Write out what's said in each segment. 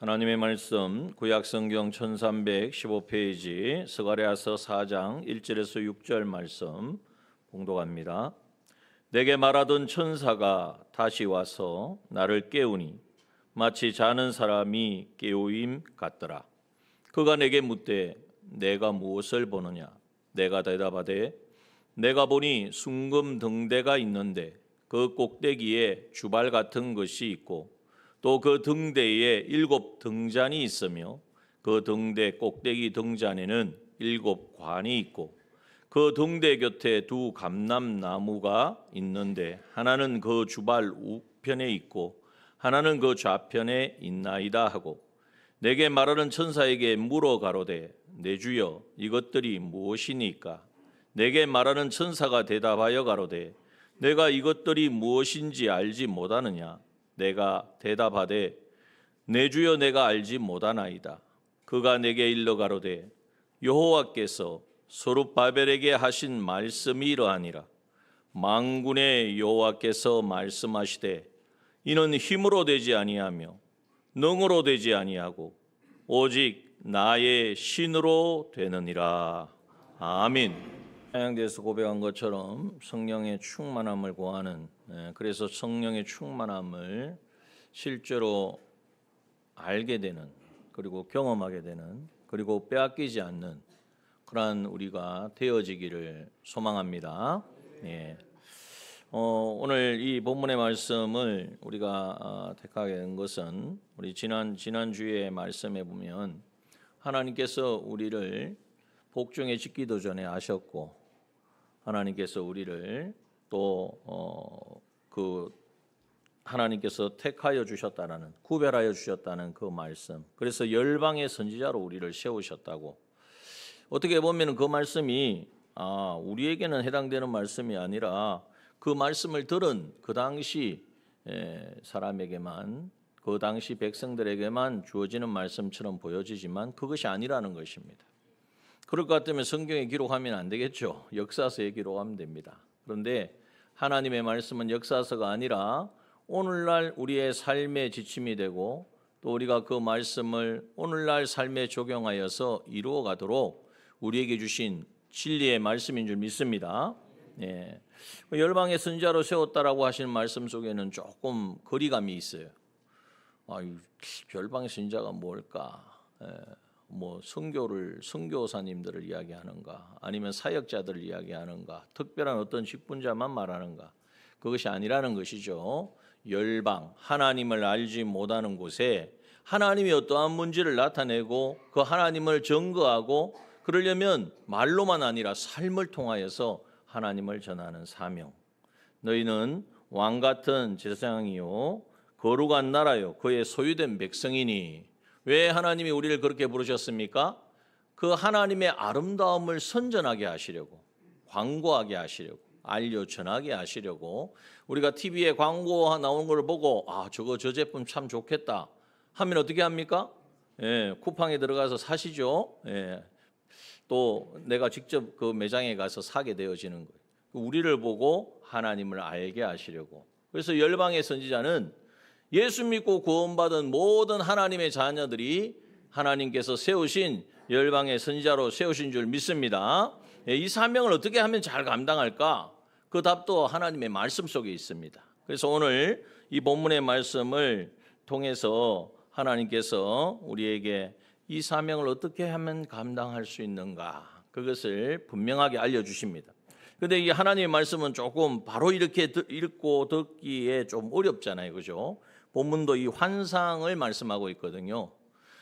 하나님의 말씀 구약성경 1315페이지 스가랴서 4장 1절에서 6절 말씀 봉독합니다. 내게 말하던 천사가 다시 와서 나를 깨우니 마치 자는 사람이 깨우임 같더라. 그가 내게 묻되 내가 무엇을 보느냐? 내가 대답하되 내가 보니 순금 등대가 있는데 그 꼭대기에 주발 같은 것이 있고 또 그 등대에 7 등잔이 있으며 그 등대 꼭대기 등잔에는 7 관이 있고 그 등대 곁에 2 감람나무가 있는데 하나는 그 주발 우편에 있고 하나는 그 좌편에 있나이다 하고 내게 말하는 천사에게 물어 가로되 내 주여 이것들이 무엇이니까? 내게 말하는 천사가 대답하여 가로되 내가 이것들이 무엇인지 알지 못하느냐? 내가 대답하되 내 주여 내가 알지 못하나이다. 그가 내게 일러 가로되 여호와께서 스룹바벨에게 하신 말씀이 이러하니라. 만군의 여호와께서 말씀하시되 이는 힘으로 되지 아니하며 능으로 되지 아니하고 오직 나의 신으로 되느니라. 아멘. 찬양대에서 고백한 것처럼 성령의 충만함을 구하는, 그래서 성령의 충만함을 실제로 알게 되는, 그리고 경험하게 되는, 그리고 빼앗기지 않는 그러한 우리가 되어지기를 소망합니다. 예. 오늘 이 본문의 말씀을 우리가 택하게 된 것은 우리 지난주의 말씀에 보면 하나님께서 우리를 복중에 짓기도 전에 아셨고 하나님께서 우리를 또 하나님께서 택하여 주셨다는, 구별하여 주셨다는 그 말씀, 그래서 열방의 선지자로 우리를 세우셨다고. 어떻게 보면 그 말씀이 우리에게는 해당되는 말씀이 아니라 그 말씀을 들은 그 당시 사람에게만, 그 당시 백성들에게만 주어지는 말씀처럼 보여지지만 그것이 아니라는 것입니다. 그럴 것 같으면 성경에 기록하면 안 되겠죠. 역사서에 기록하면 됩니다. 그런데 하나님의 말씀은 역사서가 아니라 오늘날 우리의 삶의 지침이 되고 또 우리가 그 말씀을 오늘날 삶에 적용하여서 이루어 가도록 우리에게 주신 진리의 말씀인 줄 믿습니다. 예. 열방의 선지자로 세웠다라고 하시는 말씀 속에는 조금 거리감이 있어요. 열방의 선지자가 뭘까? 뭐 선교사님들을 이야기하는가, 아니면 사역자들을 이야기하는가, 특별한 어떤 직분자만 말하는가? 그것이 아니라는 것이죠. 열방, 하나님을 알지 못하는 곳에 하나님이 어떠한 문제를 나타내고 그 하나님을 증거하고 그러려면 말로만 아니라 삶을 통하여서 하나님을 전하는 사명. 너희는 왕 같은 제사장이요 거룩한 나라요 그의 소유된 백성이니. 왜 하나님이 우리를 그렇게 부르셨습니까? 그 하나님의 아름다움을 선전하게 하시려고, 광고하게 하시려고, 알려 전하게 하시려고. 우리가 TV에 광고 나오는 걸 보고 저 제품 참 좋겠다 하면 어떻게 합니까? 쿠팡에 들어가서 사시죠. 또 내가 직접 그 매장에 가서 사게 되어지는 거예요. 우리를 보고 하나님을 알게 하시려고. 그래서 열방의 선지자는 예수 믿고 구원받은 모든 하나님의 자녀들이 하나님께서 세우신 열방의 선지자로 세우신 줄 믿습니다. 이 사명을 어떻게 하면 잘 감당할까? 그 답도 하나님의 말씀 속에 있습니다. 그래서 오늘 이 본문의 말씀을 통해서 하나님께서 우리에게 이 사명을 어떻게 하면 감당할 수 있는가, 그것을 분명하게 알려주십니다. 그런데 이 하나님의 말씀은 조금 바로 이렇게 읽고 듣기에 좀 어렵잖아요, 그죠? 본문도 이 환상을 말씀하고 있거든요.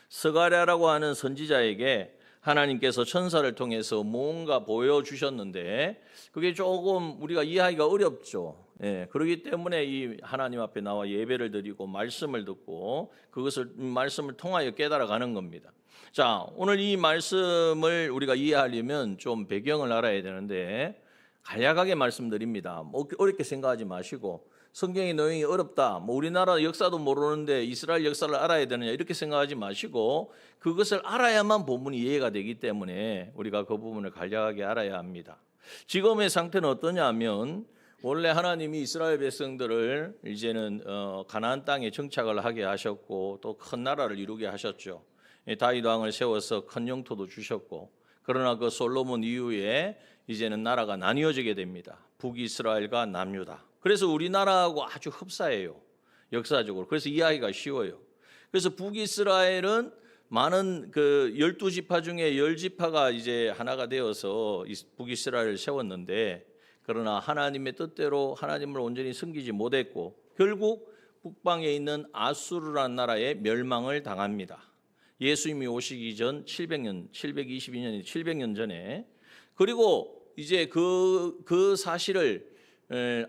스가랴라고 하는 선지자에게 하나님께서 천사를 통해서 뭔가 보여주셨는데 그게 조금 우리가 이해하기가 어렵죠. 그렇기 때문에 이 하나님 앞에 나와 예배를 드리고 말씀을 듣고 그것을 말씀을 통하여 깨달아가는 겁니다. 자, 오늘 이 말씀을 우리가 이해하려면 좀 배경을 알아야 되는데 간략하게 말씀드립니다. 어렵게 생각하지 마시고 성경의 내용이 어렵다, 우리나라 역사도 모르는데 이스라엘 역사를 알아야 되느냐 이렇게 생각하지 마시고 그것을 알아야만 본문이 이해가 되기 때문에 우리가 그 부분을 간략하게 알아야 합니다. 지금의 상태는 어떠냐면 원래 하나님이 이스라엘 백성들을 이제는 가나안 땅에 정착을 하게 하셨고 또 큰 나라를 이루게 하셨죠. 다윗 왕을 세워서 큰 영토도 주셨고, 그러나 그 솔로몬 이후에 이제는 나라가 나뉘어지게 됩니다. 북이스라엘과 남유다. 그래서 우리나라하고 아주 흡사해요, 역사적으로. 그래서 이해하기가 쉬워요. 그래서 북이스라엘은 많은 그 12지파 중에 10지파가 이제 하나가 되어서 북이스라엘을 세웠는데, 그러나 하나님의 뜻대로 하나님을 온전히 섬기지 못했고 결국 북방에 있는 아수르라는 나라에 멸망을 당합니다. 예수님이 오시기 전 722년 전에. 그리고 이제 그 사실을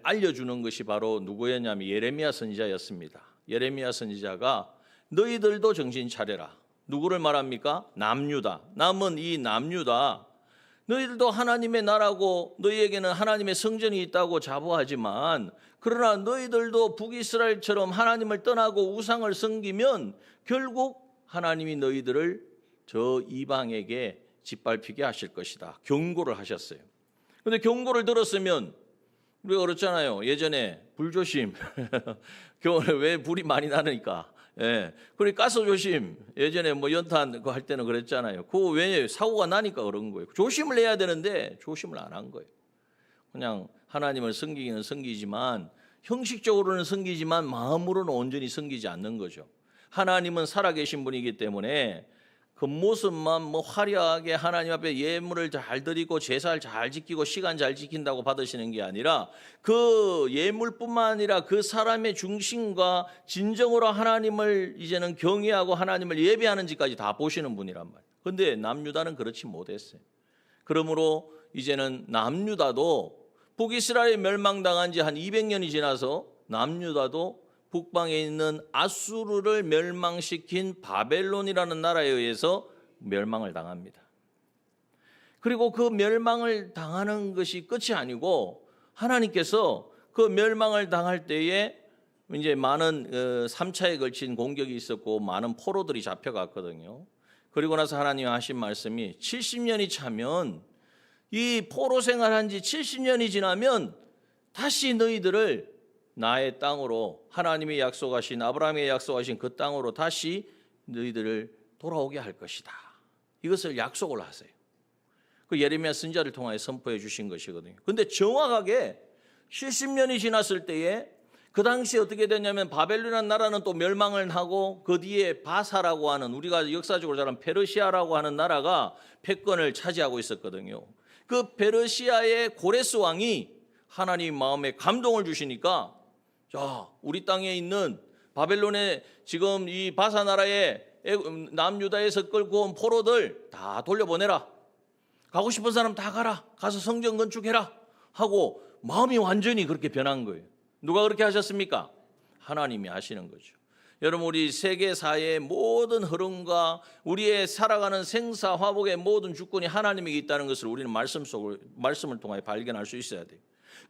알려주는 것이 바로 누구였냐면 예레미야 선지자였습니다. 예레미야 선지자가 너희들도 정신 차려라. 누구를 말합니까? 남유다. 남은 이 남유다. 너희들도 하나님의 나라고 너희에게는 하나님의 성전이 있다고 자부하지만, 그러나 너희들도 북이스라엘처럼 하나님을 떠나고 우상을 섬기면 결국 하나님이 너희들을 저 이방에게 짓밟히게 하실 것이다. 경고를 하셨어요. 그런데 경고를 들었으면, 우리가 그렇잖아요. 예전에 불조심. 겨울에 왜 불이 많이 나니까. 예. 그리고 가스 조심. 예전에 뭐 연탄 그거 할 때는 그랬잖아요. 그거 왜 사고가 나니까 그런 거예요. 조심을 해야 되는데 조심을 안 한 거예요. 그냥 하나님을 섬기기는 섬기지만, 형식적으로는 섬기지만 마음으로는 온전히 섬기지 않는 거죠. 하나님은 살아계신 분이기 때문에 겉모습만 뭐 화려하게 하나님 앞에 예물을 잘 드리고 제사를 잘 지키고 시간 잘 지킨다고 받으시는 게 아니라, 그 예물뿐만 아니라 그 사람의 중심과 진정으로 하나님을 이제는 경외하고 하나님을 예배하는지까지 다 보시는 분이란 말이에요. 그런데 남유다는 그렇지 못했어요. 그러므로 이제는 남유다도 북이스라엘이 멸망당한 지 한 200년이 지나서 남유다도 북방에 있는 아수르를 멸망시킨 바벨론이라는 나라에 의해서 멸망을 당합니다. 그리고 그 멸망을 당하는 것이 끝이 아니고, 하나님께서 그 멸망을 당할 때에 이제 많은 3차에 걸친 공격이 있었고 많은 포로들이 잡혀갔거든요. 그리고 나서 하나님 하신 말씀이 70년이 차면, 이 포로 생활한 지 70년이 지나면 다시 너희들을 나의 땅으로, 하나님이 약속하신, 아브라함이 약속하신 그 땅으로 다시 너희들을 돌아오게 할 것이다. 이것을 약속을 하세요. 그 예레미야 선지자를 통하여 선포해 주신 것이거든요. 그런데 정확하게 70년이 지났을 때에 그 당시에 어떻게 됐냐면, 바벨론이라는 나라는 또 멸망을 하고 그 뒤에 바사라고 하는, 우리가 역사적으로 잘 아는 페르시아라고 하는 나라가 패권을 차지하고 있었거든요. 그 페르시아의 고레스 왕이 하나님 마음에 감동을 주시니까, 자, 우리 땅에 있는 바벨론의 지금 이 바사 나라의 남유다에서 끌고 온 포로들 다 돌려보내라. 가고 싶은 사람 다 가라. 가서 성전 건축해라. 하고 마음이 완전히 그렇게 변한 거예요. 누가 그렇게 하셨습니까? 하나님이 하시는 거죠. 여러분, 우리 세계사의 모든 흐름과 우리의 살아가는 생사 화복의 모든 주권이 하나님에게 있다는 것을 우리는 말씀을 통해 발견할 수 있어야 돼요.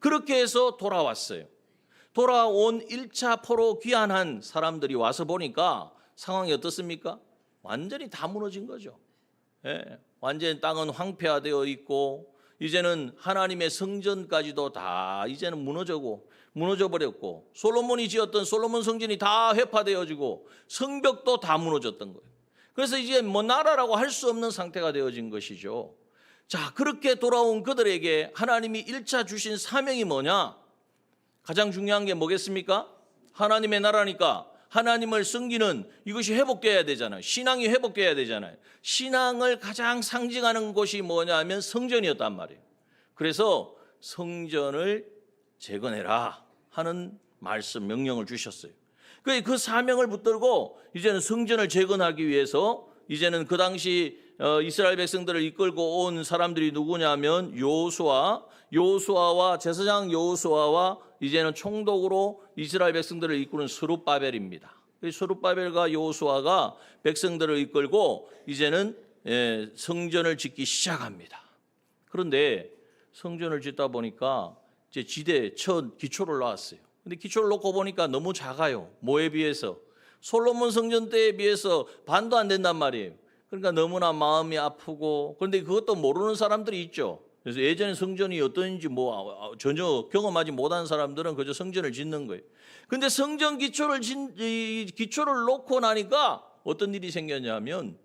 그렇게 해서 돌아왔어요. 돌아온 1차 포로 귀환한 사람들이 와서 보니까 상황이 어떻습니까? 완전히 다 무너진 거죠. 예, 완전히 땅은 황폐화되어 있고, 이제는 하나님의 성전까지도 다 이제는 무너져버렸고, 솔로몬이 지었던 솔로몬 성전이 다 회파되어지고 성벽도 다 무너졌던 거예요. 그래서 이제 뭐 나라라고 할 수 없는 상태가 되어진 것이죠. 자, 그렇게 돌아온 그들에게 하나님이 1차 주신 사명이 뭐냐? 가장 중요한 게 뭐겠습니까? 하나님의 나라니까 하나님을 섬기는 이것이 회복돼야 되잖아요. 신앙이 회복돼야 되잖아요. 신앙을 가장 상징하는 곳이 뭐냐면 성전이었단 말이에요. 그래서 성전을 재건해라 하는 말씀, 명령을 주셨어요. 그 사명을 붙들고 이제는 성전을 재건하기 위해서, 이제는 그 당시 이스라엘 백성들을 이끌고 온 사람들이 누구냐면 여호수아와 제사장 여호수아와 이제는 총독으로 이스라엘 백성들을 이끄는 스룹바벨입니다. 스룹바벨과 여호수아가 백성들을 이끌고 이제는 성전을 짓기 시작합니다. 그런데 성전을 짓다 보니까 이제 지대 첫 기초를 놓았어요. 근데 기초를 놓고 보니까 너무 작아요. 뭐에 비해서? 솔로몬 성전 때에 비해서 반도 안 된단 말이에요. 그러니까 너무나 마음이 아프고, 그런데 그것도 모르는 사람들이 있죠. 그래서 예전에 성전이 어떤지 뭐 전혀 경험하지 못한 사람들은 그저 성전을 짓는 거예요. 근데 성전 기초를 놓고 나니까 어떤 일이 생겼냐면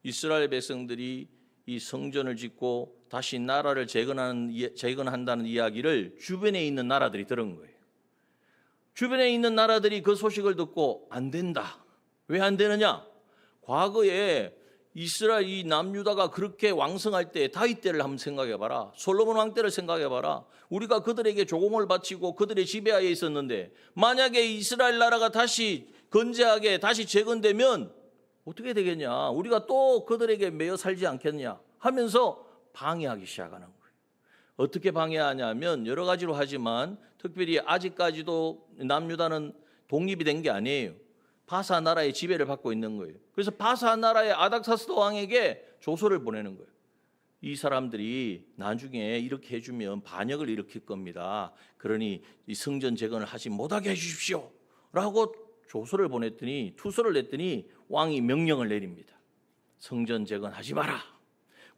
이스라엘 백성들이 이 성전을 짓고 다시 나라를 재건한다는 이야기를 주변에 있는 나라들이 들은 거예요. 주변에 있는 나라들이 그 소식을 듣고 안 된다. 왜 안 되느냐? 과거에 이스라엘 이 남유다가 그렇게 왕성할 때 다윗 때를 한번 생각해 봐라. 솔로몬 왕 때를 생각해 봐라. 우리가 그들에게 조공을 바치고 그들의 지배하에 있었는데 만약에 이스라엘 나라가 다시 건재하게 다시 재건되면 어떻게 되겠냐? 우리가 또 그들에게 매여 살지 않겠냐? 하면서 방해하기 시작하는 거예요. 어떻게 방해하냐면 여러 가지로 하지만 특별히 아직까지도 남유다는 독립이 된 게 아니에요. 바사 나라의 지배를 받고 있는 거예요. 그래서 바사 나라의 아닥사스도 왕에게 조서를 보내는 거예요. 이 사람들이 나중에 이렇게 해주면 반역을 일으킬 겁니다. 그러니 이 성전 재건을 하지 못하게 해주십시오. 라고 조서를 보냈더니 투서를 냈더니 왕이 명령을 내립니다. 성전 재건하지 마라.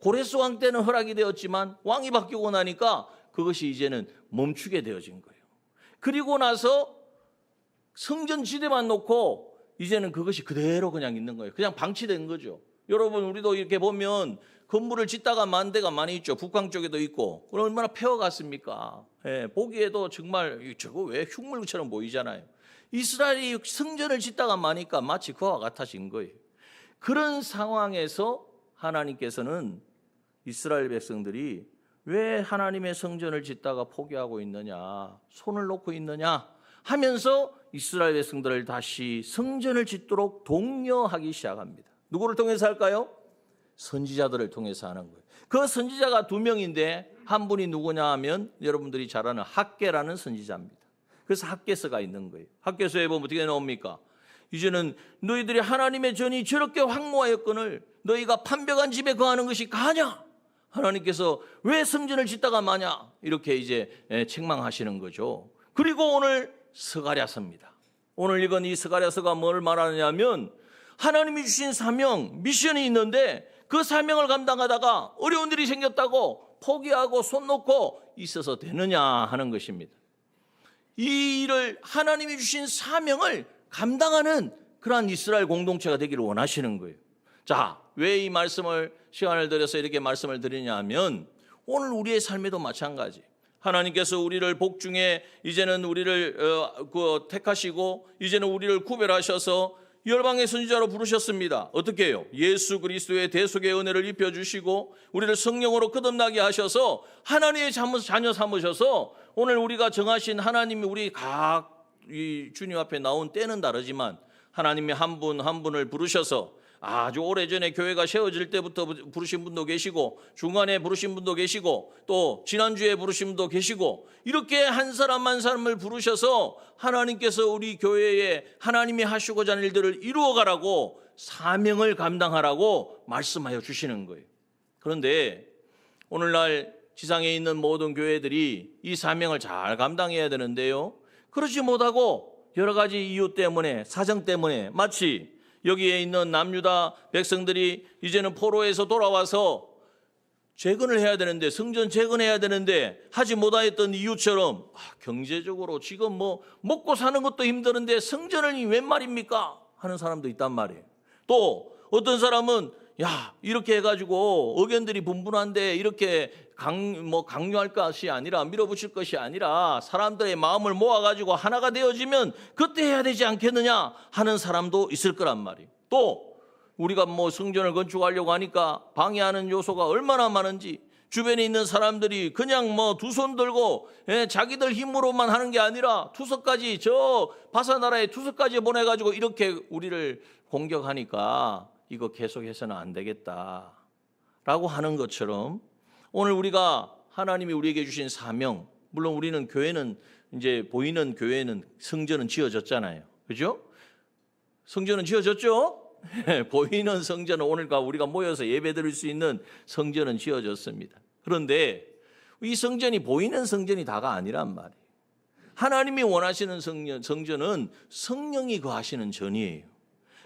고레스 왕 때는 허락이 되었지만 왕이 바뀌고 나니까 그것이 이제는 멈추게 되어진 거예요. 그리고 나서 성전 지대만 놓고 이제는 그것이 그대로 그냥 있는 거예요. 그냥 방치된 거죠. 여러분 우리도 이렇게 보면 건물을 짓다가 만 데가 많이 있죠. 북한 쪽에도 있고. 그럼 얼마나 폐허갔습니까? 예, 보기에도 정말 저거 왜 흉물처럼 보이잖아요. 이스라엘이 성전을 짓다가 마니까 마치 그와 같아진 거예요. 그런 상황에서 하나님께서는 이스라엘 백성들이 왜 하나님의 성전을 짓다가 포기하고 있느냐, 손을 놓고 있느냐 하면서 이스라엘 백성들을 다시 성전을 짓도록 독려하기 시작합니다. 누구를 통해서 할까요? 선지자들을 통해서 하는 거예요. 그 선지자가 2명인데 한 분이 누구냐 하면 여러분들이 잘 아는 학개라는 선지자입니다. 그래서 학개서가 있는 거예요. 학개서에 보면 어떻게 나옵니까? 이제는 너희들이 하나님의 전이 저렇게 황무하였거늘 너희가 판벽한 집에 거하는 것이 가냐? 하나님께서 왜 성전을 짓다가 마냐? 이렇게 이제 책망하시는 거죠. 그리고 오늘 스가랴서입니다. 오늘 읽은 이 스가랴서가 뭘 말하느냐면 하나님이 주신 사명, 미션이 있는데 그 사명을 감당하다가 어려운 일이 생겼다고 포기하고 손 놓고 있어서 되느냐 하는 것입니다. 이 일을 하나님이 주신 사명을 감당하는 그러한 이스라엘 공동체가 되기를 원하시는 거예요. 자, 왜 이 말씀을 시간을 들여서 이렇게 말씀을 드리냐 하면 오늘 우리의 삶에도 마찬가지. 하나님께서 우리를 복중에 이제는 우리를 택하시고 이제는 우리를 구별하셔서 열방의 선지자로 부르셨습니다. 어떻게 해요? 예수 그리스도의 대속의 은혜를 입혀주시고 우리를 성령으로 거듭나게 하셔서 하나님의 자녀 삼으셔서 오늘 우리가 정하신 하나님이 우리 이 주님 앞에 나온 때는 다르지만 하나님이 한 분 한 분을 부르셔서 아주 오래전에 교회가 세워질 때부터 부르신 분도 계시고 중간에 부르신 분도 계시고 또 지난주에 부르신 분도 계시고 이렇게 한 사람 한 사람을 부르셔서 하나님께서 우리 교회에 하나님이 하시고자 하는 일들을 이루어가라고 사명을 감당하라고 말씀하여 주시는 거예요. 그런데 오늘날 지상에 있는 모든 교회들이 이 사명을 잘 감당해야 되는데요. 그렇지 못하고 여러 가지 이유 때문에 사정 때문에 마치 여기에 있는 남유다 백성들이 이제는 포로에서 돌아와서 재건을 해야 되는데 성전 재건해야 되는데 하지 못하였던 이유처럼 경제적으로 지금 뭐 먹고 사는 것도 힘드는데 성전을 웬 말입니까? 하는 사람도 있단 말이에요. 또 어떤 사람은 이렇게 해가지고 의견들이 분분한데 이렇게 강요할 것이 아니라 밀어붙일 것이 아니라 사람들의 마음을 모아가지고 하나가 되어지면 그때 해야 되지 않겠느냐 하는 사람도 있을 거란 말이에요. 또 우리가 성전을 건축하려고 하니까 방해하는 요소가 얼마나 많은지 주변에 있는 사람들이 그냥 두 손 들고 자기들 힘으로만 하는 게 아니라 투서까지 바사 나라에 투서까지 보내가지고 이렇게 우리를 공격하니까 이거 계속해서는 안 되겠다라고 하는 것처럼 오늘 우리가 하나님이 우리에게 주신 사명, 물론 우리는 교회는 이제 보이는 교회는 성전은 지어졌잖아요. 그죠? 성전은 지어졌죠? 보이는 성전은 오늘과 우리가 모여서 예배드릴 수 있는 성전은 지어졌습니다. 그런데 이 성전이 보이는 성전이 다가 아니란 말이에요. 하나님이 원하시는 성전은 성령이 거하시는 전이에요.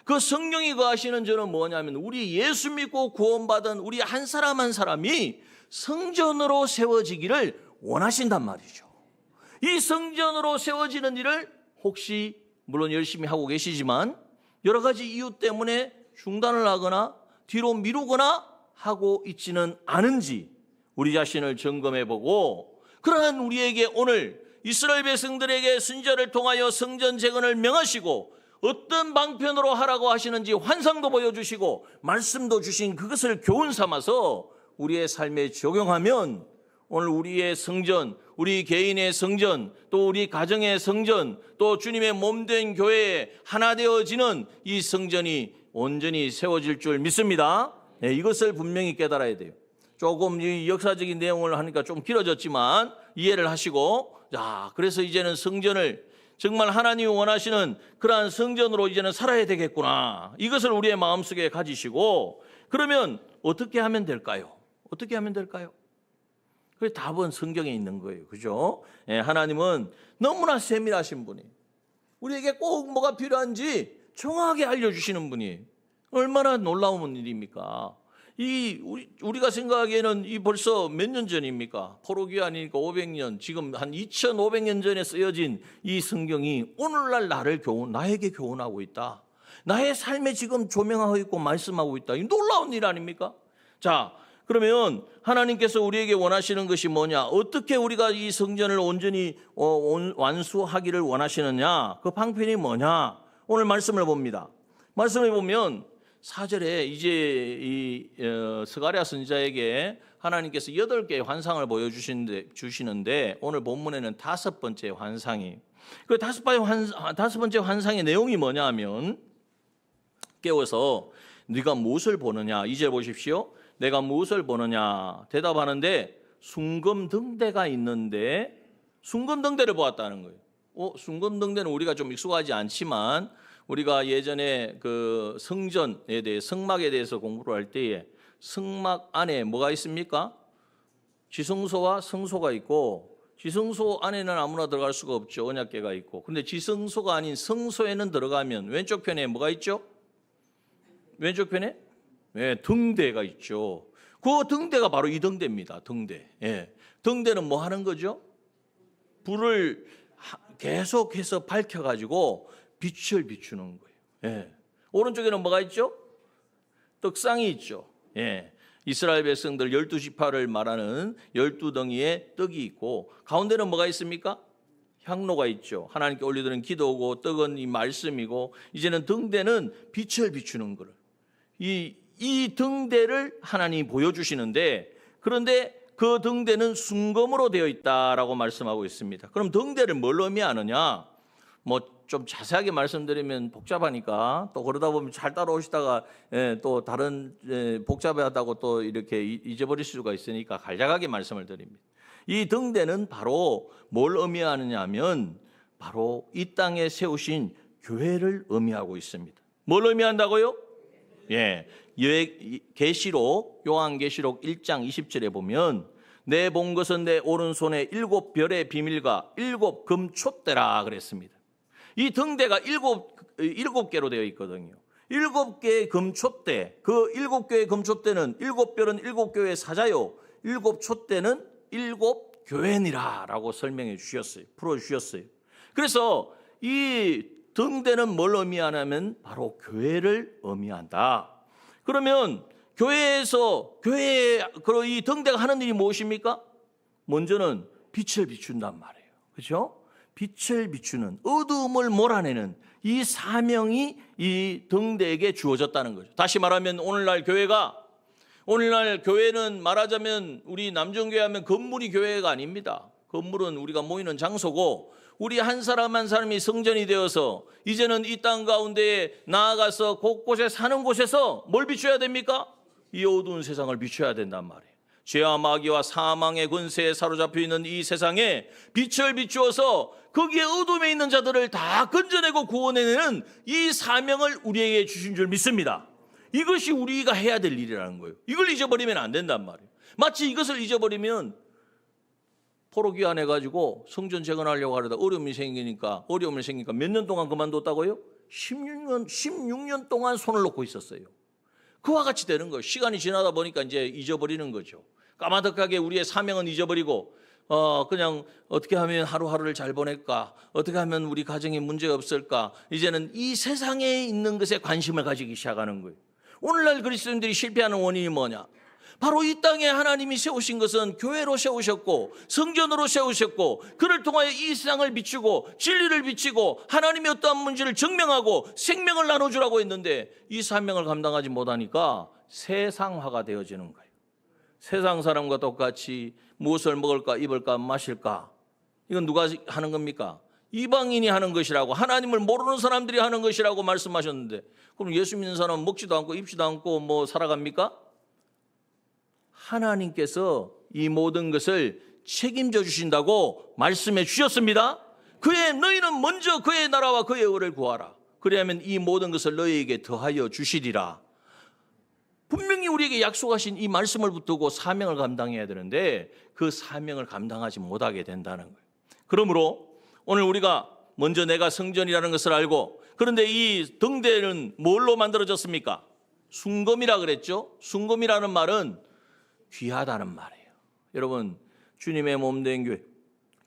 그 성령이 거하시는 저는 뭐냐면 우리 예수 믿고 구원받은 우리 한 사람 한 사람이 성전으로 세워지기를 원하신단 말이죠. 이 성전으로 세워지는 일을 혹시 물론 열심히 하고 계시지만 여러 가지 이유 때문에 중단을 하거나 뒤로 미루거나 하고 있지는 않은지 우리 자신을 점검해보고, 그러한 우리에게 오늘 이스라엘 백성들에게 순절을 통하여 성전 재건을 명하시고 어떤 방편으로 하라고 하시는지 환상도 보여주시고 말씀도 주신 그것을 교훈 삼아서 우리의 삶에 적용하면 오늘 우리의 성전, 우리 개인의 성전, 또 우리 가정의 성전, 또 주님의 몸된 교회에 하나 되어지는 이 성전이 온전히 세워질 줄 믿습니다. 네, 이것을 분명히 깨달아야 돼요. 조금 이 역사적인 내용을 하니까 좀 길어졌지만 이해를 하시고, 자, 그래서 이제는 성전을 정말 하나님이 원하시는 그러한 성전으로 이제는 살아야 되겠구나. 이것을 우리의 마음속에 가지시고, 그러면 어떻게 하면 될까요? 어떻게 하면 될까요? 그 답은 성경에 있는 거예요. 그죠? 예, 하나님은 너무나 세밀하신 분이, 우리에게 꼭 뭐가 필요한지 정확하게 알려주시는 분이, 얼마나 놀라운 일입니까? 우리가 생각하기에는 이 벌써 몇 년 전입니까? 포로기 아니니까 500년, 지금 한 2500년 전에 쓰여진 이 성경이 오늘날 나에게 교훈하고 있다. 나의 삶에 지금 조명하고 있고 말씀하고 있다. 이 놀라운 일 아닙니까? 자, 그러면 하나님께서 우리에게 원하시는 것이 뭐냐? 어떻게 우리가 이 성전을 온전히 완수하기를 원하시느냐? 그 방편이 뭐냐? 오늘 말씀을 봅니다. 말씀을 보면 4절에 이제 이 스가랴 선지자에게 하나님께서 8개의 환상을 보여주시는데 오늘 본문에는 5번째 환상이, 그 5번째 환상의 내용이 뭐냐 하면, 깨워서 네가 무엇을 보느냐? 2절 보십시오. 내가 무엇을 보느냐? 대답하는데 순금등대가 있는데, 순금등대를 보았다는 거예요. 순금등대는 우리가 좀 익숙하지 않지만 우리가 예전에 그 성전에 대해, 성막에 대해서 공부를 할 때에 성막 안에 뭐가 있습니까? 지성소와 성소가 있고, 지성소 안에는 아무나 들어갈 수가 없죠. 언약궤가 있고. 근데 지성소가 아닌 성소에는 들어가면 왼쪽 편에 뭐가 있죠? 왼쪽 편에 네, 등대가 있죠. 그 등대가 바로 이 등대입니다. 등대. 예. 등대는 뭐 하는 거죠? 불을 계속해서 밝혀가지고 빛을 비추는 거예요. 예. 오른쪽에는 뭐가 있죠? 떡상이 있죠. 예. 이스라엘 백성들 12지파를 말하는 12덩이의 떡이 있고, 가운데는 뭐가 있습니까? 향로가 있죠. 하나님께 올리드는 기도고, 떡은 이 말씀이고, 이제는 등대는 빛을 비추는 거를, 이 등대를 하나님이 보여주시는데, 그런데 그 등대는 순금으로 되어 있다라고 말씀하고 있습니다. 그럼 등대를 뭘 의미하느냐? 뭐 좀 자세하게 말씀드리면 복잡하니까, 또 그러다 보면 잘 따라오시다가 또 다른 복잡하다고 또 이렇게 잊어버릴 수가 있으니까 간략하게 말씀을 드립니다. 이 등대는 바로 뭘 의미하느냐 하면 바로 이 땅에 세우신 교회를 의미하고 있습니다. 뭘 의미한다고요? 예, 계시록, 요한계시록 1장 20절에 보면 내 본 것은 내 오른손에 7별의 비밀과 7금 촛대라 그랬습니다. 이 등대가 7개로 되어 있거든요. 7개의 금촛대, 그 7개의 금촛대는 7별은 7교회의 사자요, 7촛대는 7교회니라라고 설명해 주셨어요. 풀어주셨어요. 그래서 이 등대는 뭘 의미하냐면 바로 교회를 의미한다. 그러면 이 등대가 하는 일이 무엇입니까? 먼저는 빛을 비춘단 말이에요. 그렇죠? 빛을 비추는, 어두움을 몰아내는 이 사명이 이 등대에게 주어졌다는 거죠. 다시 말하면 오늘날 교회는 말하자면 우리 남정교회 하면 건물이 교회가 아닙니다. 건물은 우리가 모이는 장소고, 우리 한 사람 한 사람이 성전이 되어서 이제는 이 땅 가운데에 나아가서 곳곳에 사는 곳에서 뭘 비춰야 됩니까? 이 어두운 세상을 비춰야 된단 말이에요. 죄와 마귀와 사망의 권세에 사로잡혀 있는 이 세상에 빛을 비추어서 거기에 어둠에 있는 자들을 다 건져내고 구원해내는 이 사명을 우리에게 주신 줄 믿습니다. 이것이 우리가 해야 될 일이라는 거예요. 이걸 잊어버리면 안 된단 말이에요. 마치 이것을 잊어버리면 포로기한 해가지고 성전 재건하려고 하려다 어려움이 생기니까 몇 년 동안 그만뒀다고요? 16년 동안 손을 놓고 있었어요. 그와 같이 되는 거예요. 시간이 지나다 보니까 이제 잊어버리는 거죠. 까마득하게 우리의 사명은 잊어버리고 그냥 어떻게 하면 하루하루를 잘 보낼까? 어떻게 하면 우리 가정에 문제가 없을까? 이제는 이 세상에 있는 것에 관심을 가지기 시작하는 거예요. 오늘날 그리스도인들이 실패하는 원인이 뭐냐? 바로 이 땅에 하나님이 세우신 것은 교회로 세우셨고 성전으로 세우셨고 그를 통하여 이 세상을 비추고 진리를 비치고 하나님의 어떠한 문제를 증명하고 생명을 나눠주라고 했는데 이 사명을 감당하지 못하니까 세상화가 되어지는 거예요. 세상 사람과 똑같이 무엇을 먹을까 입을까 마실까, 이건 누가 하는 겁니까? 이방인이 하는 것이라고, 하나님을 모르는 사람들이 하는 것이라고 말씀하셨는데, 그럼 예수 믿는 사람은 먹지도 않고 입지도 않고 뭐 살아갑니까? 하나님께서 이 모든 것을 책임져 주신다고 말씀해 주셨습니다. 너희는 먼저 그의 나라와 그의 의를 구하라. 그래야면 이 모든 것을 너희에게 더하여 주시리라. 분명히 우리에게 약속하신 이 말씀을 붙들고 사명을 감당해야 되는데 그 사명을 감당하지 못하게 된다는 거예요. 그러므로 오늘 우리가 먼저 내가 성전이라는 것을 알고, 그런데 이 등대는 뭘로 만들어졌습니까? 순금이라 그랬죠. 순금이라는 말은 귀하다는 말이에요. 여러분, 주님의 몸된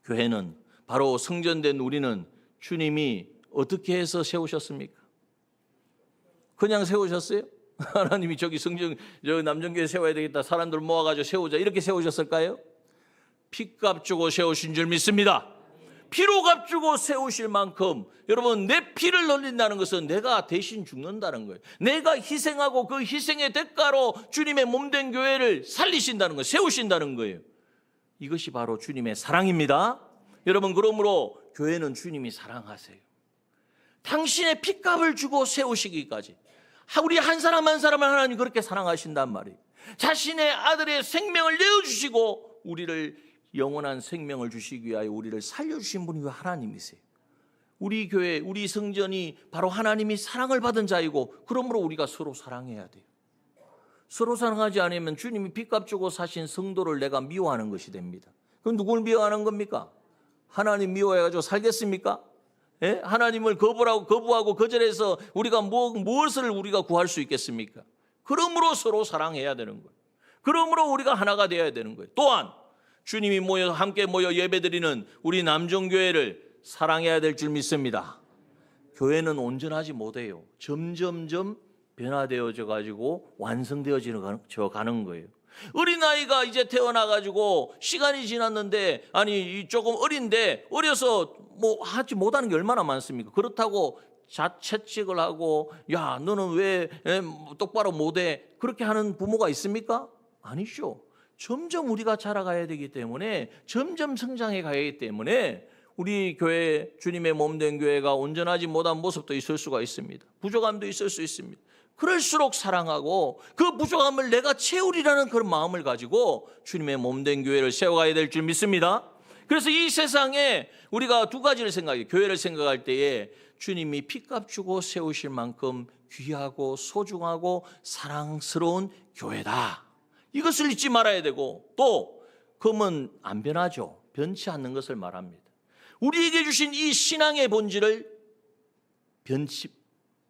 교회는 바로 성전된 우리는 주님이 어떻게 해서 세우셨습니까? 그냥 세우셨어요? 하나님이 저기 남정교회 세워야 되겠다, 사람들 모아가지고 세우자, 이렇게 세우셨을까요? 피값 주고 세우신 줄 믿습니다. 피로 값 주고 세우실 만큼, 여러분, 내 피를 흘린다는 것은 내가 대신 죽는다는 거예요. 내가 희생하고 그 희생의 대가로 주님의 몸된 교회를 살리신다는 거예요. 세우신다는 거예요. 이것이 바로 주님의 사랑입니다. 여러분, 그러므로 교회는 주님이 사랑하세요. 당신의 피값을 주고 세우시기까지, 우리 한 사람 한 사람을 하나님 그렇게 사랑하신단 말이에요. 자신의 아들의 생명을 내어주시고 우리를 영원한 생명을 주시기 위하여 우리를 살려주신 분이 하나님이세요. 우리 교회, 우리 성전이 바로 하나님이 사랑을 받은 자이고, 그러므로 우리가 서로 사랑해야 돼요. 서로 사랑하지 않으면 주님이 빚값 주고 사신 성도를 내가 미워하는 것이 됩니다. 그럼 누굴 미워하는 겁니까? 하나님 미워해가지고 살겠습니까? 예? 하나님을 거부하고 거절해서 우리가 무엇을 우리가 구할 수 있겠습니까? 그러므로 서로 사랑해야 되는 거예요. 그러므로 우리가 하나가 되어야 되는 거예요. 또한 주님이 함께 모여 예배드리는 우리 남정교회를 사랑해야 될 줄 믿습니다. 교회는 온전하지 못해요. 점점점 변화되어져 가지고 완성되어져 가는 거예요. 어린아이가 이제 태어나가지고 시간이 지났는데, 아니 조금 어려서 뭐 하지 못하는 게 얼마나 많습니까? 그렇다고 채찍을 하고, 야 너는 왜 똑바로 못해, 그렇게 하는 부모가 있습니까? 아니죠. 점점 우리가 자라가야 되기 때문에, 점점 성장해 가야 되기 때문에 우리 교회, 주님의 몸된 교회가 온전하지 못한 모습도 있을 수가 있습니다. 부족함도 있을 수 있습니다. 그럴수록 사랑하고 그 부족함을 내가 채우리라는 그런 마음을 가지고 주님의 몸된 교회를 세워가야 될 줄 믿습니다. 그래서 이 세상에 우리가 두 가지를 생각해요. 교회를 생각할 때에 주님이 피값 주고 세우실 만큼 귀하고 소중하고 사랑스러운 교회다, 이것을 잊지 말아야 되고, 또 금은 안 변하죠. 변치 않는 것을 말합니다. 우리에게 주신 이 신앙의 본질을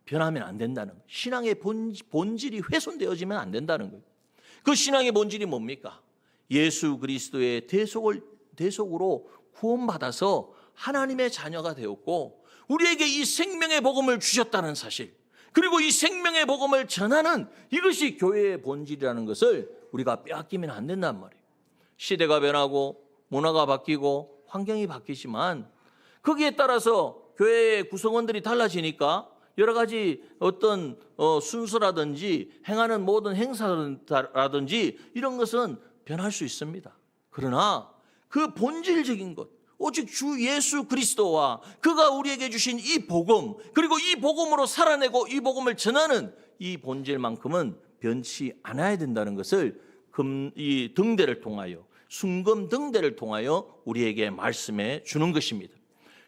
변하면 안 된다는 거예요. 신앙의 본질이 훼손되어지면 안 된다는 거예요. 그 신앙의 본질이 뭡니까? 예수 그리스도의 대속으로 구원받아서 하나님의 자녀가 되었고, 우리에게 이 생명의 복음을 주셨다는 사실, 그리고 이 생명의 복음을 전하는 이것이 교회의 본질이라는 것을 우리가 빼앗기면 안 된단 말이에요. 시대가 변하고 문화가 바뀌고 환경이 바뀌지만 거기에 따라서 교회의 구성원들이 달라지니까 여러 가지 어떤 순서라든지 행하는 모든 행사라든지 이런 것은 변할 수 있습니다. 그러나 그 본질적인 것, 오직 주 예수 그리스도와 그가 우리에게 주신 이 복음, 그리고 이 복음으로 살아내고 이 복음을 전하는 이 본질만큼은 변치 않아야 된다는 것을 이 등대를 통하여, 순금 등대를 통하여 우리에게 말씀해 주는 것입니다.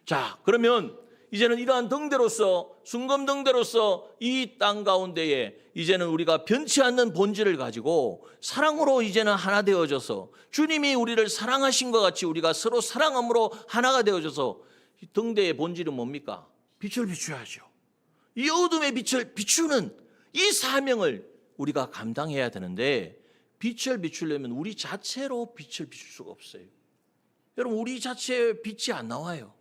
자, 그러면 이제는 이러한 등대로서, 순금 등대로서 이 땅 가운데에 이제는 우리가 변치 않는 본질을 가지고 사랑으로 이제는 하나 되어져서, 주님이 우리를 사랑하신 것 같이 우리가 서로 사랑함으로 하나가 되어져서, 등대의 본질은 뭡니까? 빛을 비춰야죠. 이 어둠의 빛을 비추는 이 사명을 우리가 감당해야 되는데, 빛을 비추려면 우리 자체로 빛을 비출 수가 없어요. 여러분, 우리 자체에 빛이 안 나와요.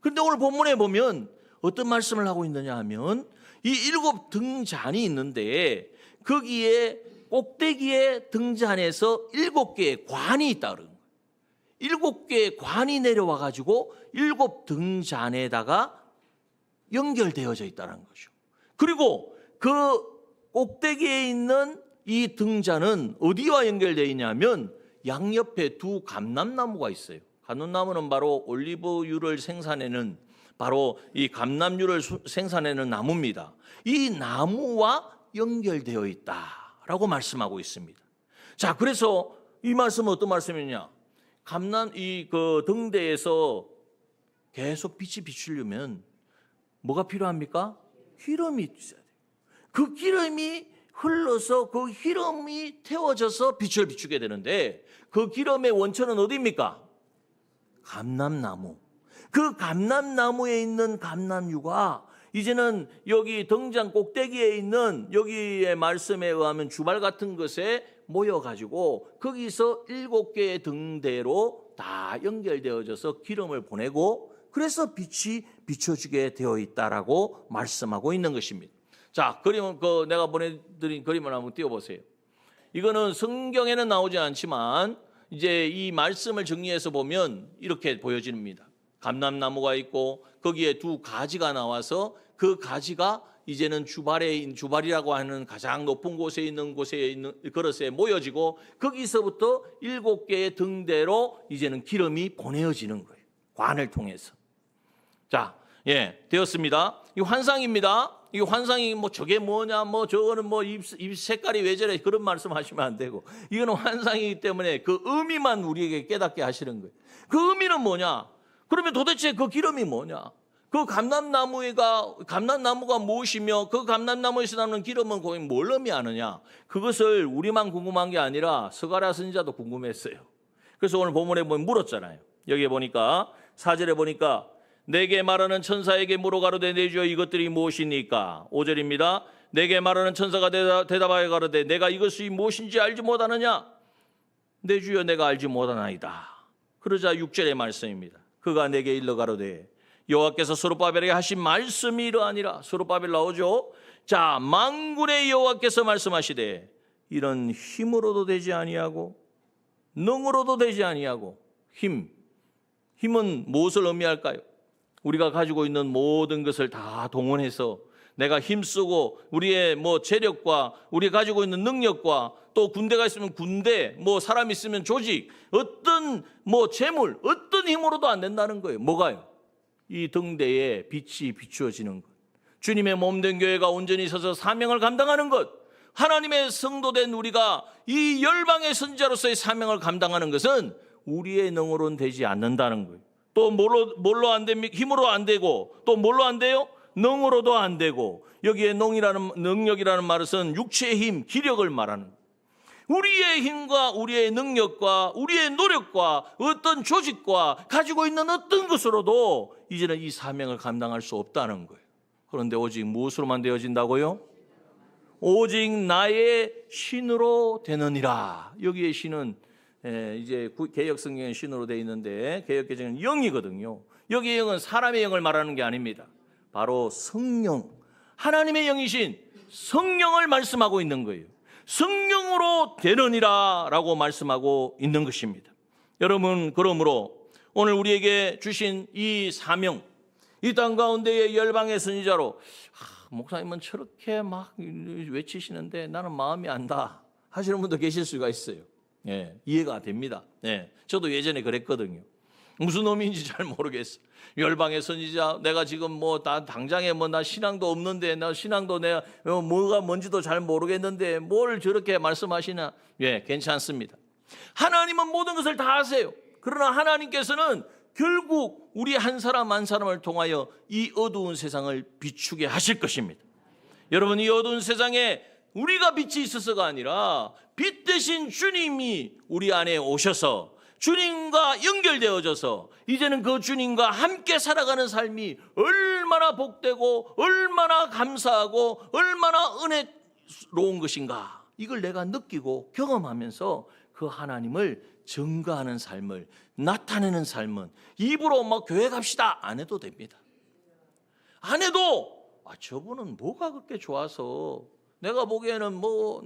그런데 오늘 본문에 보면 어떤 말씀을 하고 있느냐 하면, 이 7 등잔이 있는데 거기에 꼭대기에 등잔에서 7개의 관이 있다 그러는 거예요. 7개의 관이 내려와 가지고 7 등잔에다가 연결되어져 있다는 거죠. 그리고 그 꼭대기에 있는 이 등잔은 어디와 연결되어 있냐면 양옆에 2 감람나무가 있어요. 감람나무는 바로 올리브유를 생산하는, 바로 이 감람유를 생산하는 나무입니다. 이 나무와 연결되어 있다라고 말씀하고 있습니다. 자, 그래서 이 말씀은 어떤 말씀이냐? 그 등대에서 계속 빛이 비추려면 뭐가 필요합니까? 기름이 있어야 돼요. 그 기름이 흘러서 그 기름이 태워져서 빛을 비추게 되는데, 그 기름의 원천은 어디입니까? 감람나무. 그 감람나무에 있는 감람유가 이제는 여기 등잔 꼭대기에 있는 여기의 말씀에 의하면 주발 같은 것에 모여가지고 거기서 7개의 등대로 다 연결되어져서 기름을 보내고, 그래서 빛이 비춰지게 되어 있다라고 말씀하고 있는 것입니다. 자, 그림은 내가 보내드린 그림을 한번 띄워보세요. 이거는 성경에는 나오지 않지만 이제 이 말씀을 정리해서 보면 이렇게 보여집니다. 감람나무가 있고 거기에 2 가지가 나와서 그 가지가 이제는 주발이라고 하는 가장 높은 곳에 있는 그릇에 모여지고, 거기서부터 7개의 등대로 이제는 기름이 보내어지는 거예요. 관을 통해서. 자, 되었습니다. 이 환상입니다. 이 환상이 저게 뭐냐, 저거는 입 색깔이 왜 저래, 그런 말씀 하시면 안 되고, 이거는 환상이기 때문에 그 의미만 우리에게 깨닫게 하시는 거예요. 그 의미는 뭐냐? 그러면 도대체 그 기름이 뭐냐? 그 감람나무가 무엇이며 그 감람나무에서 나오는 기름은 거기 뭘 의미하느냐? 그것을 우리만 궁금한 게 아니라 스가랴 선지자도 궁금했어요. 그래서 오늘 본문에 보면 물었잖아요. 여기에 보니까 4절에 보니까 내게 말하는 천사에게 물어 가로되 내 주여 이것들이 무엇이니까? 5절입니다. 내게 말하는 천사가 대답하여 가로되 내가 이것이 무엇인지 알지 못하느냐? 내 주여 내가 알지 못하나이다. 그러자 6절의 말씀입니다. 그가 내게 일러 가로되 여호와께서 스룹바벨에게 하신 말씀이 이러하니라. 스룹바벨 나오죠. 자, 만군의 여호와께서 말씀하시되 이런 힘으로도 되지 아니하고 능으로도 되지 아니하고. 힘은 무엇을 의미할까요? 우리가 가지고 있는 모든 것을 다 동원해서 내가 힘쓰고 우리의 재력과 우리가 가지고 있는 능력과 또 군대가 있으면 군대, 사람 있으면 조직, 어떤 재물, 어떤 힘으로도 안 된다는 거예요. 뭐가요? 이 등대에 빛이 비추어지는 것, 주님의 몸된 교회가 온전히 서서 사명을 감당하는 것, 하나님의 성도된 우리가 이 열방의 선지자로서의 사명을 감당하는 것은 우리의 능으로는 되지 않는다는 거예요. 또 뭘로 안 됩니까? 힘으로 안 되고, 또 뭘로 안 돼요? 능으로도 안 되고. 여기에 능력이라는 말은 육체의 힘, 기력을 말하는 거예요. 우리의 힘과 우리의 능력과 우리의 노력과 어떤 조직과 가지고 있는 어떤 것으로도 이제는 이 사명을 감당할 수 없다는 거예요. 그런데 오직 무엇으로만 되어진다고요? 오직 나의 신으로 되느니라. 여기에 신은 이제 개역 성경에 신으로 되어 있는데 개역 개정은 영이거든요. 여기의 영은 사람의 영을 말하는 게 아닙니다. 바로 성령, 하나님의 영이신 성령을 말씀하고 있는 거예요. 성령으로 되느니라 라고 말씀하고 있는 것입니다. 여러분, 그러므로 오늘 우리에게 주신 이 사명, 이 땅 가운데의 열방의 선지자로 목사님은 저렇게 막 외치시는데 나는 마음이 안다 하시는 분도 계실 수가 있어요. 이해가 됩니다. 저도 예전에 그랬거든요. 무슨 의미인지 잘 모르겠어. 열방의 선지자, 내가 지금 당장에 나 신앙도 없는데, 나 신앙도 내가 뭐가 뭔지도 잘 모르겠는데 뭘 저렇게 말씀하시나? 괜찮습니다. 하나님은 모든 것을 다 아세요. 그러나 하나님께서는 결국 우리 한 사람 한 사람을 통하여 이 어두운 세상을 비추게 하실 것입니다. 여러분, 이 어두운 세상에 우리가 빛이 있어서가 아니라 빛 대신 주님이 우리 안에 오셔서 주님과 연결되어져서 이제는 그 주님과 함께 살아가는 삶이 얼마나 복되고 얼마나 감사하고 얼마나 은혜로운 것인가, 이걸 내가 느끼고 경험하면서 그 하나님을 증거하는 삶을, 나타내는 삶은 입으로 막 교회 갑시다 안 해도 됩니다. 안 해도 저분은 뭐가 그렇게 좋아서 내가 보기에는 뭐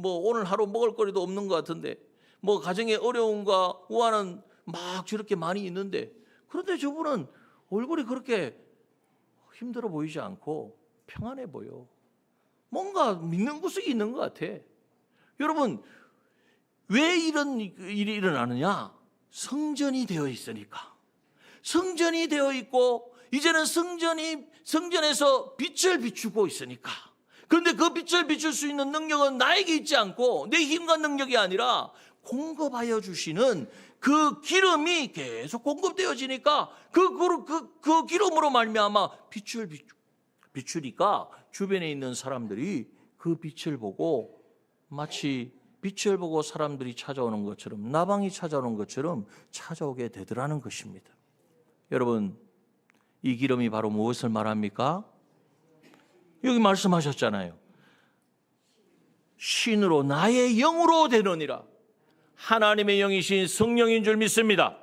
오늘 하루 먹을 거리도 없는 것 같은데, 뭐 가정의 어려움과 우환은 막 저렇게 많이 있는데, 그런데 저분은 얼굴이 그렇게 힘들어 보이지 않고 평안해 보여. 뭔가 믿는 구석이 있는 것 같아. 여러분, 왜 이런 일이 일어나느냐? 성전이 되어 있으니까. 성전이 되어 있고 이제는 성전에서 빛을 비추고 있으니까. 그런데 그 빛을 비출 수 있는 능력은 나에게 있지 않고 내 힘과 능력이 아니라 공급하여 주시는 그 기름이 계속 공급되어지니까 그 기름으로 말미암아 빛을 비추니까 주변에 있는 사람들이 그 빛을 보고 마치 빛을 보고 사람들이 찾아오는 것처럼, 나방이 찾아오는 것처럼 찾아오게 되더라는 것입니다. 여러분, 이 기름이 바로 무엇을 말합니까? 여기 말씀하셨잖아요. 신으로 나의 영으로 되느니라. 하나님의 영이신 성령인 줄 믿습니다.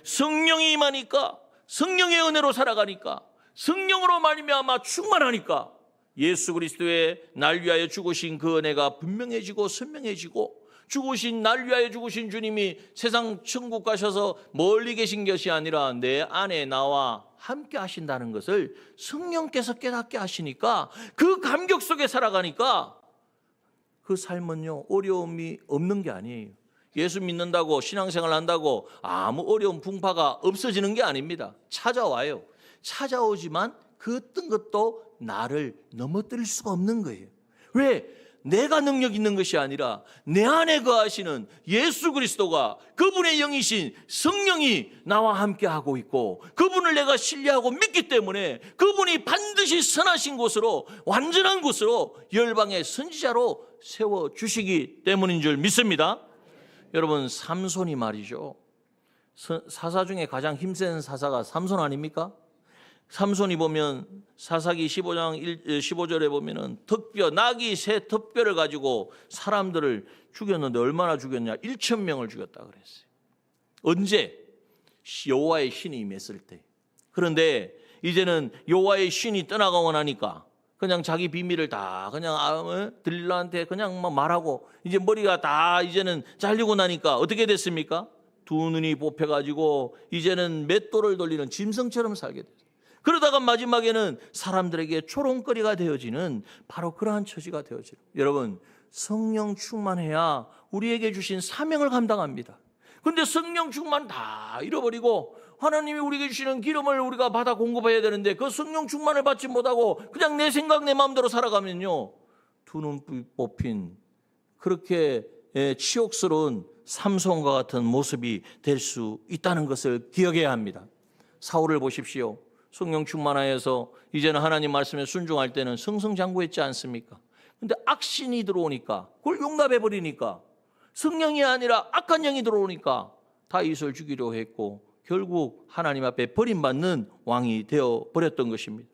성령이 임하니까, 성령의 은혜로 살아가니까, 성령으로 말미암아 충만하니까 예수 그리스도의 날 위하여 죽으신 그 은혜가 분명해지고 선명해지고, 죽으신 날 위하여 죽으신 주님이 세상 천국 가셔서 멀리 계신 것이 아니라 내 안에 나와 함께 하신다는 것을 성령께서 깨닫게 하시니까, 그 감격 속에 살아가니까 그 삶은요, 어려움이 없는 게 아니에요. 예수 믿는다고, 신앙생활 한다고 아무 어려움 풍파가 없어지는 게 아닙니다. 찾아와요. 찾아오지만 그 어떤 것도 나를 넘어뜨릴 수가 없는 거예요. 왜? 내가 능력 있는 것이 아니라 내 안에 거하시는 예수 그리스도가, 그분의 영이신 성령이 나와 함께 하고 있고, 그분을 내가 신뢰하고 믿기 때문에 그분이 반드시 선하신 곳으로, 완전한 곳으로 열방의 선지자로 세워주시기 때문인 줄 믿습니다. 여러분, 삼손이 말이죠, 사사 중에 가장 힘센 사사가 삼손 아닙니까? 삼손이 보면 사사기 15장 15절에 보면은 낙이 새 턱뼈를 가지고 사람들을 죽였는데 얼마나 죽였냐? 1,000명을 죽였다 그랬어요. 언제? 여호와의 신이 임했을 때. 그런데 이제는 여호와의 신이 떠나가고 나니까 그냥 자기 비밀을 다 그냥 들릴라한테 그냥 막 말하고, 이제 머리가 다 이제는 잘리고 나니까 어떻게 됐습니까? 두 눈이 뽑혀가지고 이제는 맷돌을 돌리는 짐승처럼 살게 됐어요. 그러다가 마지막에는 사람들에게 조롱거리가 되어지는 바로 그러한 처지가 되어지는. 여러분, 성령 충만해야 우리에게 주신 사명을 감당합니다. 그런데 성령 충만 다 잃어버리고 하나님이 우리에게 주시는 기름을 우리가 받아 공급해야 되는데 그 성령 충만을 받지 못하고 그냥 내 생각 내 마음대로 살아가면요, 두 눈 뽑힌 그렇게 치욕스러운 삼손과 같은 모습이 될 수 있다는 것을 기억해야 합니다. 사울을 보십시오. 성령 충만하여서 이제는 하나님 말씀에 순종할 때는 승승장구했지 않습니까? 근데 악신이 들어오니까, 그걸 용납해버리니까, 성령이 아니라 악한 영이 들어오니까 다윗을 죽이려 했고 결국 하나님 앞에 버림받는 왕이 되어버렸던 것입니다.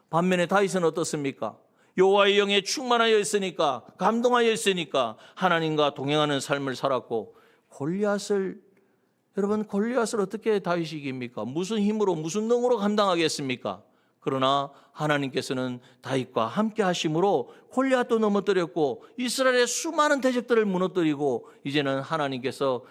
반면에 다윗은 어떻습니까? 여호와의 영에 충만하여 있으니까, 감동하여 있으니까 하나님과 동행하는 삶을 살았고, 여러분, 골리앗을 어떻게 다윗이 이깁니까? 무슨 힘으로, 무슨 능으로 감당하겠습니까? 그러나 하나님께서는 다윗과 함께 하심으로 골리앗도 넘어뜨렸고 이스라엘의 수많은 대적들을 무너뜨리고 이제는 하나님께서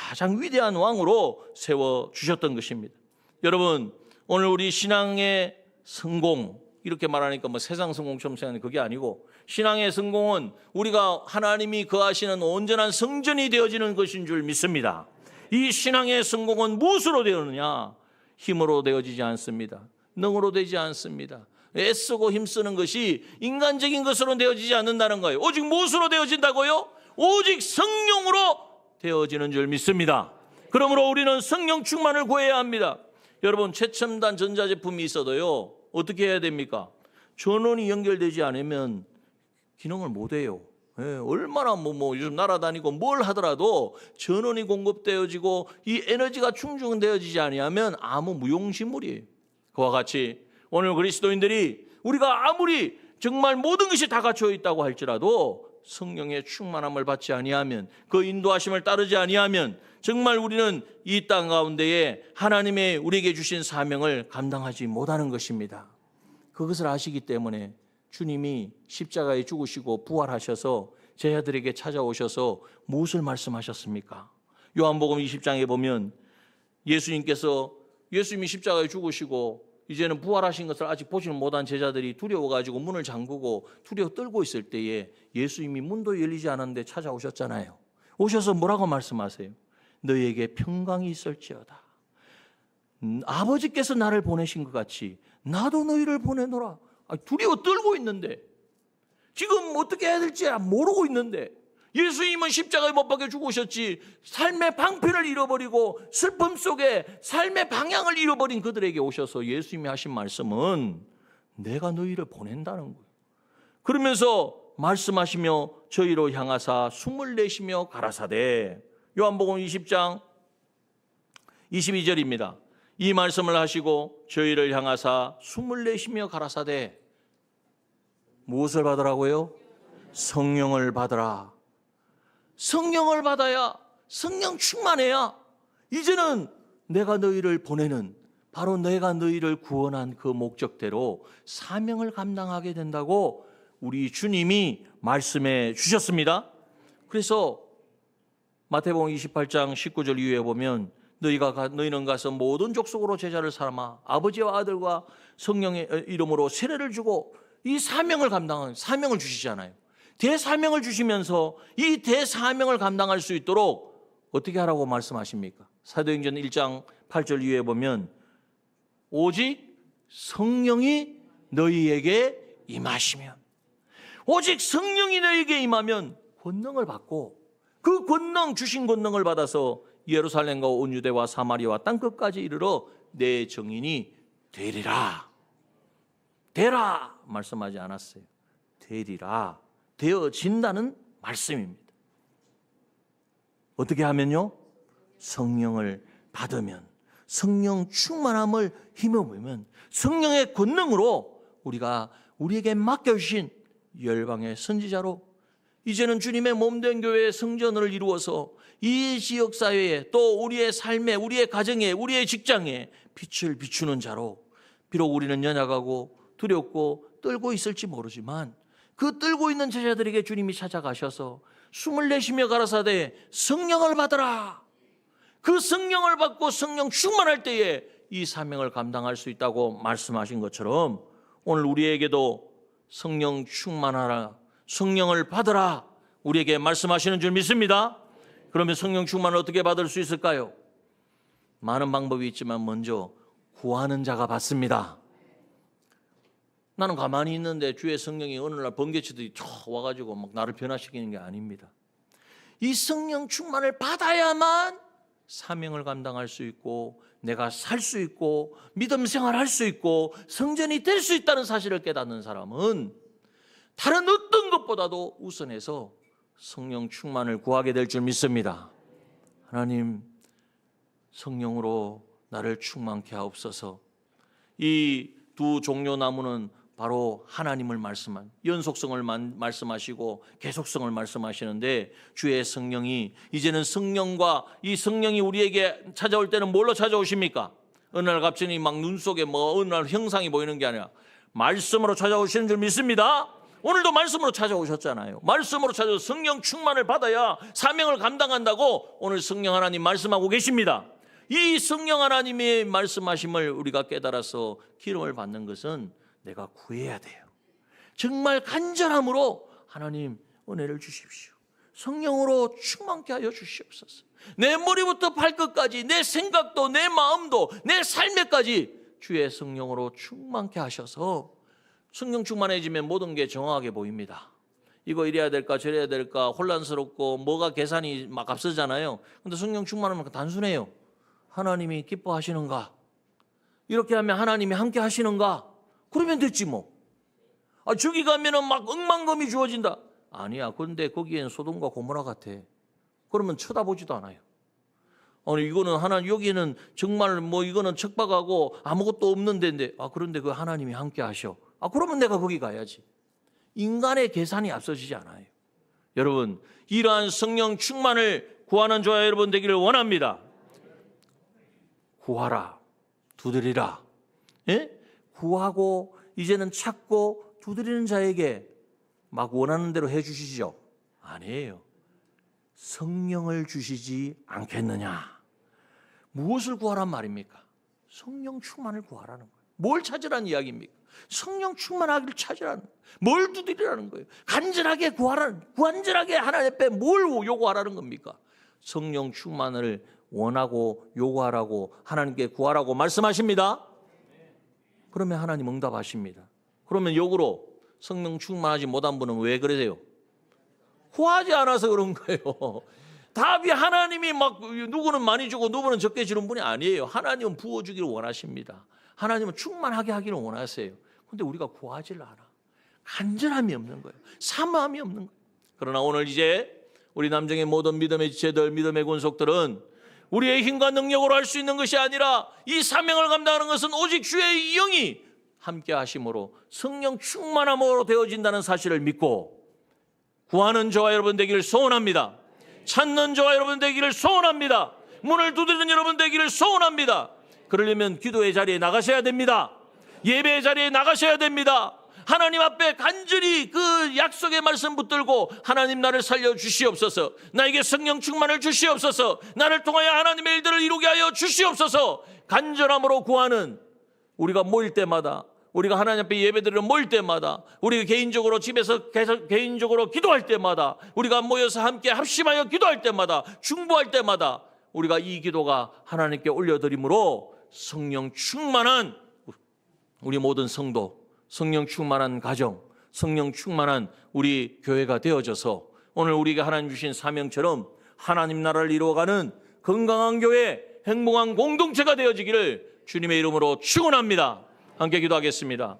가장 위대한 왕으로 세워주셨던 것입니다. 여러분, 오늘 우리 신앙의 성공, 이렇게 말하니까 뭐 세상 성공처럼 생각하는 그게 아니고, 신앙의 성공은 우리가 하나님이 거하시는 온전한 성전이 되어지는 것인 줄 믿습니다. 이 신앙의 성공은 무엇으로 되느냐? 힘으로 되어지지 않습니다. 능으로 되지 않습니다. 애쓰고 힘쓰는 것이 인간적인 것으로 되어지지 않는다는 거예요. 오직 무엇으로 되어진다고요? 오직 성령으로 되어지는 줄 믿습니다. 그러므로 우리는 성령 충만을 구해야 합니다. 여러분, 최첨단 전자제품이 있어도요, 어떻게 해야 됩니까? 전원이 연결되지 않으면 기능을 못 해요. 얼마나 요즘 날아다니고 뭘 하더라도 전원이 공급되어지고 이 에너지가 충전되어지지 아니하면 아무 무용지물이에요. 그와 같이 오늘 그리스도인들이 우리가 아무리 정말 모든 것이 다 갖춰 있다고 할지라도 성령의 충만함을 받지 아니하면, 그 인도하심을 따르지 아니하면 정말 우리는 이 땅 가운데에 하나님의 우리에게 주신 사명을 감당하지 못하는 것입니다. 그것을 아시기 때문에 주님이 십자가에 죽으시고 부활하셔서 제자들에게 찾아오셔서 무엇을 말씀하셨습니까? 요한복음 20장에 보면 예수님이 십자가에 죽으시고 이제는 부활하신 것을 아직 보지는 못한 제자들이 두려워가지고 문을 잠그고 두려워 떨고 있을 때에 예수님이 문도 열리지 않았는데 찾아오셨잖아요. 오셔서 뭐라고 말씀하세요? 너희에게 평강이 있을지어다. 아버지께서 나를 보내신 것 같이 나도 너희를 보내노라. 두려워 떨고 있는데, 지금 어떻게 해야 될지 모르고 있는데, 예수님은 십자가에 못 박혀 죽으셨지 삶의 방편을 잃어버리고 슬픔 속에 삶의 방향을 잃어버린 그들에게 오셔서 예수님이 하신 말씀은 내가 너희를 보낸다는 거예요. 그러면서 말씀하시며 저희로 향하사 숨을 내쉬며 가라사대, 요한복음 20장 22절입니다. 이 말씀을 하시고 저희를 향하사 숨을 내쉬며 가라사대, 무엇을 받으라고요? 성령을 받으라. 성령을 받아야, 성령 충만해야 이제는 내가 너희를 보내는, 바로 내가 너희를 구원한 그 목적대로 사명을 감당하게 된다고 우리 주님이 말씀해 주셨습니다. 그래서 마태복음 28장 19절 이후에 보면 너희는 가서 모든 족속으로 제자를 삼아 아버지와 아들과 성령의 이름으로 세례를 주고, 이 사명을 감당하는, 사명을 주시잖아요. 대사명을 주시면서 이 대사명을 감당할 수 있도록 어떻게 하라고 말씀하십니까? 사도행전 1장 8절 이후에 보면 오직 성령이 너희에게 임하시면, 오직 성령이 너희에게 임하면 권능을 받고, 그 권능, 주신 권능을 받아서 예루살렘과 온 유대와 사마리아와 땅끝까지 이르러 내 증인이 되리라. 되라 말씀하지 않았어요. 되리라, 되어진다는 말씀입니다. 어떻게 하면요? 성령을 받으면, 성령 충만함을 힘입으면, 성령의 권능으로 우리에게 맡겨주신 열방의 선지자로 이제는 주님의 몸된 교회의 성전을 이루어서 이 지역사회에, 또 우리의 삶에, 우리의 가정에, 우리의 직장에 빛을 비추는 자로, 비록 우리는 연약하고 두렵고 떨고 있을지 모르지만 그 떨고 있는 제자들에게 주님이 찾아가셔서 숨을 내쉬며 가라사대 성령을 받으라. 그 성령을 받고 성령 충만할 때에 이 사명을 감당할 수 있다고 말씀하신 것처럼 오늘 우리에게도 성령 충만하라, 성령을 받으라 우리에게 말씀하시는 줄 믿습니다. 그러면 성령 충만을 어떻게 받을 수 있을까요? 많은 방법이 있지만 먼저 구하는 자가 받습니다. 나는 가만히 있는데 주의 성령이 어느 날 번개치듯이 와가지고 막 나를 변화시키는 게 아닙니다. 이 성령 충만을 받아야만 사명을 감당할 수 있고, 내가 살 수 있고, 믿음 생활할 수 있고, 성전이 될 수 있다는 사실을 깨닫는 사람은 다른 어떤 것보다도 우선해서 성령 충만을 구하게 될 줄 믿습니다. 하나님, 성령으로 나를 충만케 하옵소서. 이 두 종려 나무는 바로 하나님을 연속성을 말씀하시고 계속성을 말씀하시는데, 주의 성령이 이제는 이 성령이 우리에게 찾아올 때는 뭘로 찾아오십니까? 어느 날 갑자기 막 눈 속에 어느 날 형상이 보이는 게 아니라 말씀으로 찾아오시는 줄 믿습니다. 오늘도 말씀으로 찾아오셨잖아요. 말씀으로 찾아서 성령 충만을 받아야 사명을 감당한다고 오늘 성령 하나님 말씀하고 계십니다. 이 성령 하나님의 말씀하심을 우리가 깨달아서 기름을 받는 것은 내가 구해야 돼요. 정말 간절함으로 하나님 은혜를 주십시오. 성령으로 충만케 하여 주시옵소서. 내 머리부터 발끝까지, 내 생각도, 내 마음도, 내 삶에까지 주의 성령으로 충만케 하셔서, 성령 충만해지면 모든 게 정확하게 보입니다. 이거 이래야 될까 저래야 될까 혼란스럽고 뭐가 계산이 막 앞서잖아요. 근데 성령 충만하면 단순해요. 하나님이 기뻐하시는가? 이렇게 하면 하나님이 함께 하시는가? 그러면 됐지 뭐. 저기 가면은 막 억만금이 주어진다. 아니야. 그런데 거기엔 소돔과 고모라 같아. 그러면 쳐다보지도 않아요. 아니 이거는 여기는 정말 뭐 이거는 척박하고 아무것도 없는 데인데 그런데 그 하나님이 함께 하셔. 그러면 내가 거기 가야지. 인간의 계산이 앞서지지 않아요. 여러분, 이러한 성령 충만을 구하는 저와 여러분 되기를 원합니다. 구하라, 두드리라. 예? 구하고 이제는 찾고 두드리는 자에게 막 원하는 대로 해 주시죠? 아니에요. 성령을 주시지 않겠느냐. 무엇을 구하란 말입니까? 성령 충만을 구하라는 거예요. 뭘 찾으라는 이야기입니까? 성령 충만하기를 찾으라는 거예요. 뭘 두드리라는 거예요? 간절하게 간절하게 하나님 앞에 뭘 요구하라는 겁니까? 성령 충만을 원하고 요구하라고 하나님께 구하라고 말씀하십니다. 그러면 하나님 응답하십니다. 그러면 역으로 성령 충만하지 못한 분은 왜 그러세요? 구하지 않아서 그런 거예요. 답이 하나님이 막 누구는 많이 주고 누구는 적게 주는 분이 아니에요. 하나님은 부어주기를 원하십니다. 하나님은 충만하게 하기를 원하세요. 그런데 우리가 구하지를 않아. 간절함이 없는 거예요. 사모함이 없는 거예요. 그러나 오늘 이제 우리 남정의 모든 믿음의 지체들, 믿음의 권속들은 우리의 힘과 능력으로 할 수 있는 것이 아니라 이 사명을 감당하는 것은 오직 주의 영이 함께 하심으로 성령 충만함으로 되어진다는 사실을 믿고 구하는 저와 여러분 되기를 소원합니다. 찾는 저와 여러분 되기를 소원합니다. 문을 두드리는 여러분 되기를 소원합니다. 그러려면 기도의 자리에 나가셔야 됩니다. 예배의 자리에 나가셔야 됩니다. 하나님 앞에 간절히 그 약속의 말씀 붙들고 하나님 나를 살려주시옵소서, 나에게 성령 충만을 주시옵소서, 나를 통하여 하나님의 일들을 이루게 하여 주시옵소서 간절함으로 구하는 우리가 모일 때마다, 우리가 하나님 앞에 예배드리러 모일 때마다, 우리가 개인적으로 집에서 개인적으로 기도할 때마다, 우리가 모여서 함께 합심하여 기도할 때마다, 중보할 때마다 우리가 이 기도가 하나님께 올려드림으로 성령 충만한 우리 모든 성도, 성령 충만한 가정, 성령 충만한 우리 교회가 되어져서 오늘 우리가 하나님 주신 사명처럼 하나님 나라를 이루어가는 건강한 교회, 행복한 공동체가 되어지기를 주님의 이름으로 축원합니다. 함께 기도하겠습니다.